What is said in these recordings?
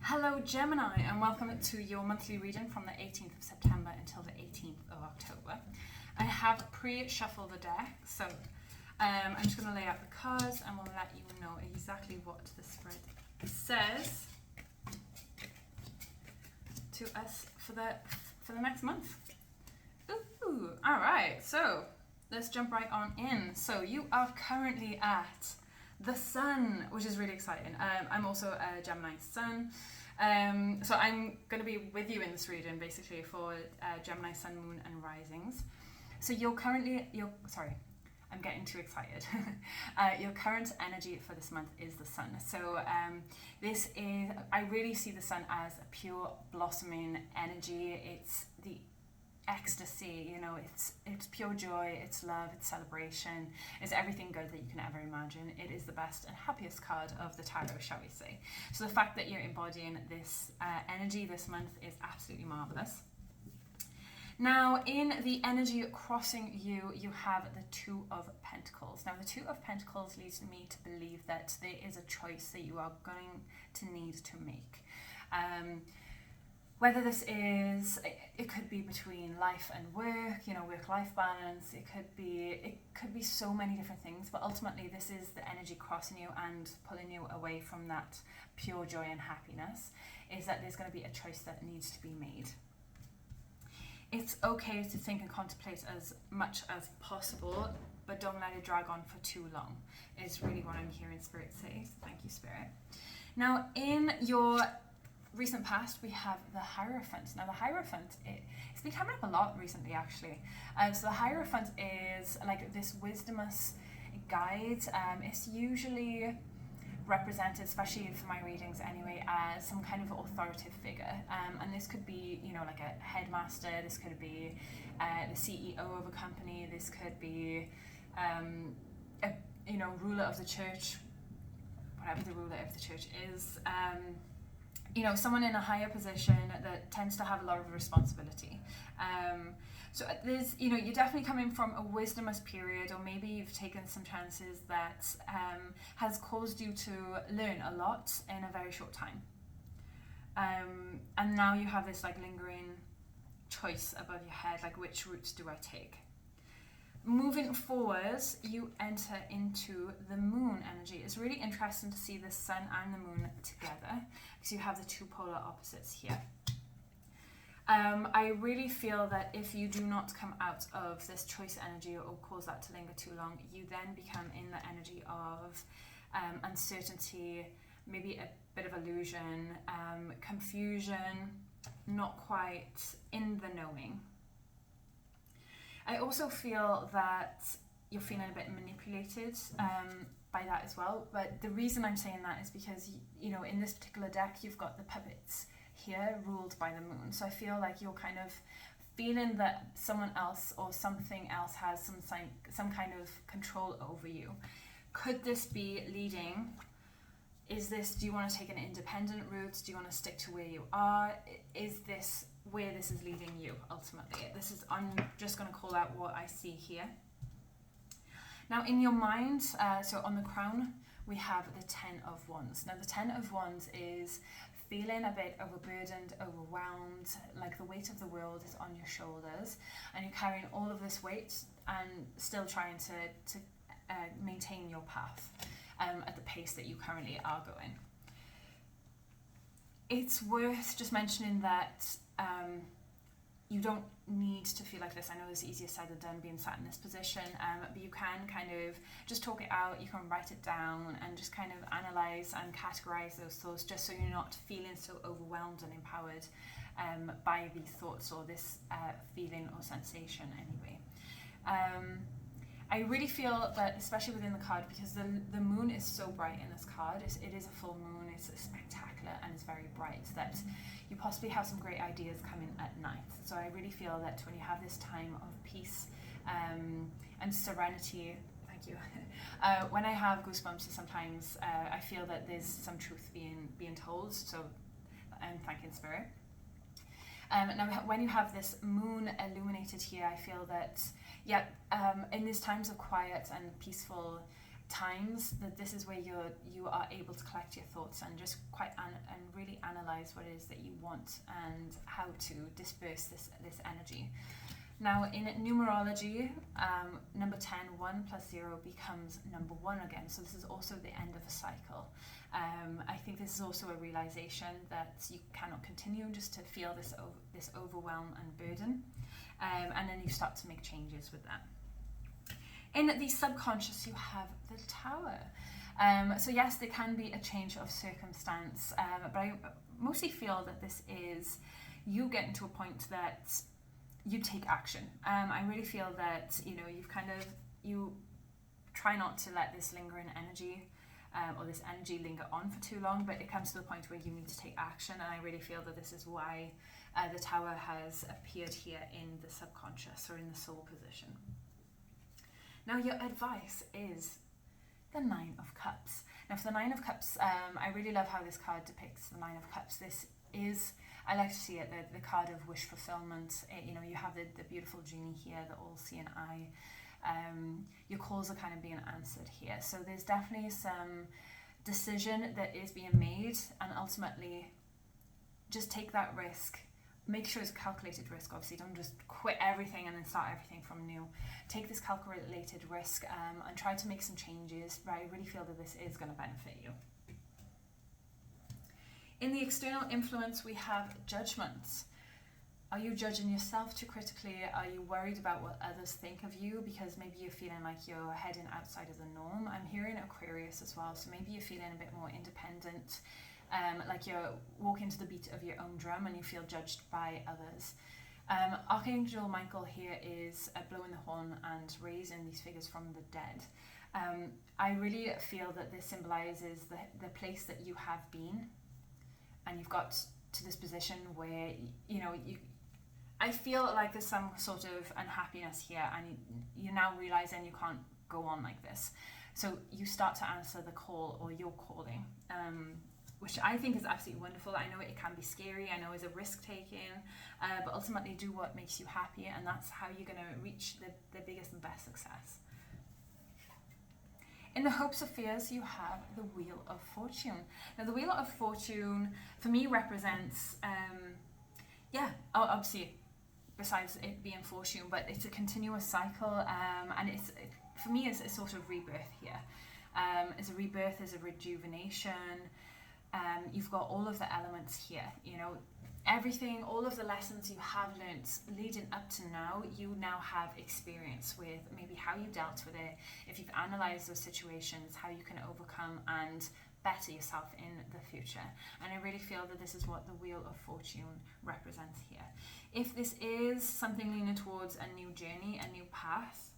Hello Gemini, and welcome to your monthly reading from the 18th of September until the 18th of October. I have pre-shuffled the deck, so I'm just going to lay out the cards and we'll let you know exactly what the spread says to us for the next month. Ooh, all right, so let's jump right on in. So you are currently at the Sun, which is really exciting. I'm also a Gemini Sun. So I'm going to be with you in this reading basically for Gemini Sun, Moon and Risings. So I'm getting too excited. Your current energy for this month is the Sun. So I really see the Sun as a pure blossoming energy. It's the ecstasy, it's pure joy, it's love, it's celebration, it's everything good that you can ever imagine. It is the best and happiest card of the tarot, shall we say. So the fact that you're embodying this energy this month is absolutely marvelous. Now, in the energy crossing you, you have the Two of Pentacles. Now, the Two of Pentacles leads me to believe that there is a choice that you are going to need to make. Whether this is, it could be between life and work, work-life balance. It could be so many different things, but ultimately this is the energy crossing you and pulling you away from that pure joy and happiness, is that there's going to be a choice that needs to be made. It's okay to think and contemplate as much as possible, but don't let it drag on for too long, is really what I'm hearing Spirit say. So thank you, Spirit. Now, in your recent past, we have the Hierophant. Now, the Hierophant, it's been coming up a lot recently, actually. So the Hierophant is like this wisdomous guide. It's usually represented, especially for my readings anyway, as some kind of authoritative figure. And this could be, like a headmaster. This could be the CEO of a company. This could be, a ruler of the church, whatever the ruler of the church is. Someone in a higher position that tends to have a lot of responsibility. So there's, you're definitely coming from a wisdomous period, or maybe you've taken some chances that has caused you to learn a lot in a very short time. And now you have this lingering choice above your head, which route do I take? Moving forward, you enter into the Moon energy. It's really interesting to see the Sun and the Moon together, because you have the two polar opposites here. I really feel that if you do not come out of this choice energy or cause that to linger too long, you then become in the energy of uncertainty, maybe a bit of illusion, confusion, not quite in the knowing. I also feel that you're feeling a bit manipulated by that as well. But the reason I'm saying that is because, in this particular deck, you've got the puppets here ruled by the Moon. So I feel like you're kind of feeling that someone else or something else has some kind of control over you. Could this be leading? Do you want to take an independent route? Do you want to stick to where you are? Is this where this is leading you ultimately? I'm just going to call out what I see here. Now, in your mind, so on the crown, we have the Ten of Wands. Now, the Ten of Wands is feeling a bit overburdened, overwhelmed, like the weight of the world is on your shoulders, and you're carrying all of this weight and still trying to maintain your path at the pace that you currently are going. It's worth just mentioning that you don't need to feel like this. I know it's easier said than done being sat in this position, but you can kind of just talk it out. You can write it down and just kind of analyze and categorize those thoughts, just so you're not feeling so overwhelmed and empowered by these thoughts or this feeling or sensation anyway. I really feel that, especially within the card, because the moon is so bright in this card, it is a full moon, it's spectacular and it's very bright, that you possibly have some great ideas coming at night. So I really feel that when you have this time of peace and serenity, thank you, when I have goosebumps sometimes, I feel that there's some truth being told, so I'm thanking Spirit. Now, when you have this moon illuminated here, I feel that, in these times of quiet and peaceful times, that this is where you are able to collect your thoughts and just and really analyze visualize what it is that you want and how to disperse this energy. Now in numerology, number 10, 1 plus 0 becomes number 1 again. So this is also the end of a cycle. I think this is also a realization that you cannot continue just to feel this overwhelm and burden. And then you start to make changes with that. In the subconscious, you have the Tower. So yes, there can be a change of circumstance, but I mostly feel that this is you getting to a point that you take action. I really feel that, you know, you try not to let this lingering energy or this energy linger on for too long, but it comes to the point where you need to take action, and I really feel that this is why the Tower has appeared here in the subconscious or in the soul position. Now your advice is the 9 of Cups. Now for the 9 of Cups, I really love how this card depicts the 9 of Cups. This is, I like to see it, the card of wish fulfillment. You know, you have the beautiful genie here, the all-seeing eye. Your calls are kind of being answered here. So there's definitely some decision that is being made, and ultimately just take that risk. Make sure it's a calculated risk, obviously. Don't just quit everything and then start everything from new. Take this calculated risk and try to make some changes, but I really feel that this is going to benefit you. In the external influence, we have judgments. Are you judging yourself too critically? Are you worried about what others think of you? Because maybe you're feeling like you're heading outside of the norm. I'm hearing Aquarius as well, so maybe you're feeling a bit more independent, like you're walking to the beat of your own drum and you feel judged by others. Archangel Michael here is blowing the horn and raising these figures from the dead. I really feel that this symbolizes the place that you have been, and you've got to this position where, you know, I feel like there's some sort of unhappiness here, and you're now realizing you can't go on like this. So you start to answer the call or your calling, which I think is absolutely wonderful. I know it can be scary, I know it's a risk taking, but ultimately do what makes you happy, and that's how you're going to reach the biggest and best success. In the hopes of fears, you have the Wheel of Fortune. Now the Wheel of Fortune for me represents, obviously besides it being fortune, but it's a continuous cycle, and for me it's a sort of rebirth here. It's a rebirth, it's a rejuvenation. You've got all of the elements here, you know, everything, all of the lessons you have learnt leading up to now, you now have experience with maybe how you dealt with it, if you've analysed those situations, how you can overcome and better yourself in the future. And I really feel that this is what the Wheel of Fortune represents here. If this is something leaning towards a new journey, a new path,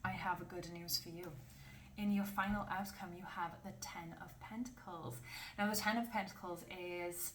I have a good news for you. In your final outcome, you have the 10 of Pentacles. Now the 10 of Pentacles is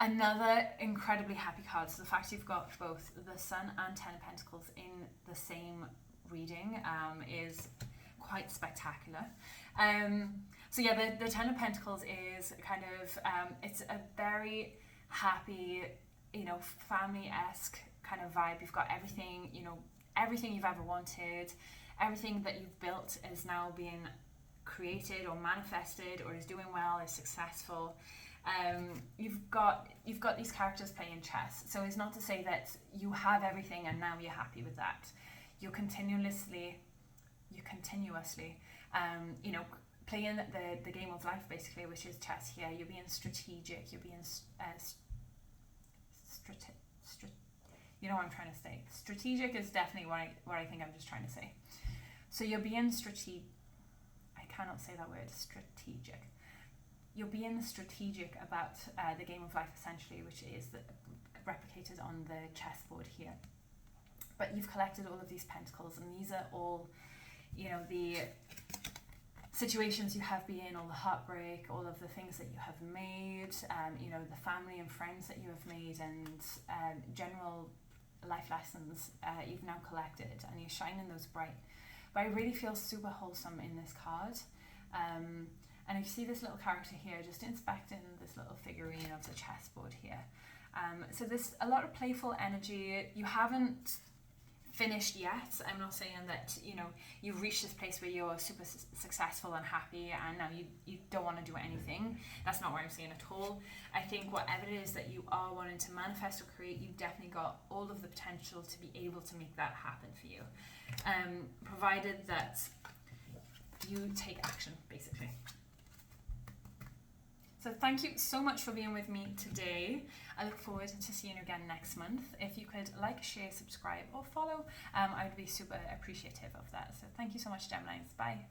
another incredibly happy card. So the fact you've got both the Sun and 10 of Pentacles in the same reading is quite spectacular. So yeah, the 10 of Pentacles is kind of, it's a very happy, you know, family-esque kind of vibe. You've got everything, you know, everything you've ever wanted, everything that you've built is now being created or manifested or is doing well, is successful. You've got these characters playing chess. So it's not to say that you have everything and now you're happy with that. You're continuously, you know, playing the game of life basically, which is chess here. You're being strategic. You're being you know what I'm trying to say. Strategic is definitely what I think I'm just trying to say. So you're being I cannot say that word, strategic. You're being strategic about the game of life essentially, which is replicated on the chessboard here. But you've collected all of these pentacles, and these are all, you know, the situations you have been in, all the heartbreak, all of the things that you have made, you know, the family and friends that you have made, and general life lessons you've now collected, and you're shining those bright. But I really feel super wholesome in this card. And you see this little character here just inspecting this little figurine of the chessboard here. So there's a lot of playful energy. You haven't finished yet. I'm not saying that, you know, you've reached this place where you're super successful and happy and now you don't want to do anything. That's not what I'm saying at all. I think whatever it is that you are wanting to manifest or create, you've definitely got all of the potential to be able to make that happen for you, provided that you take action, basically. So thank you so much for being with me today. I look forward to seeing you again next month. If you could like, share, subscribe or follow, I would be super appreciative of that. So thank you so much, Geminis. Bye.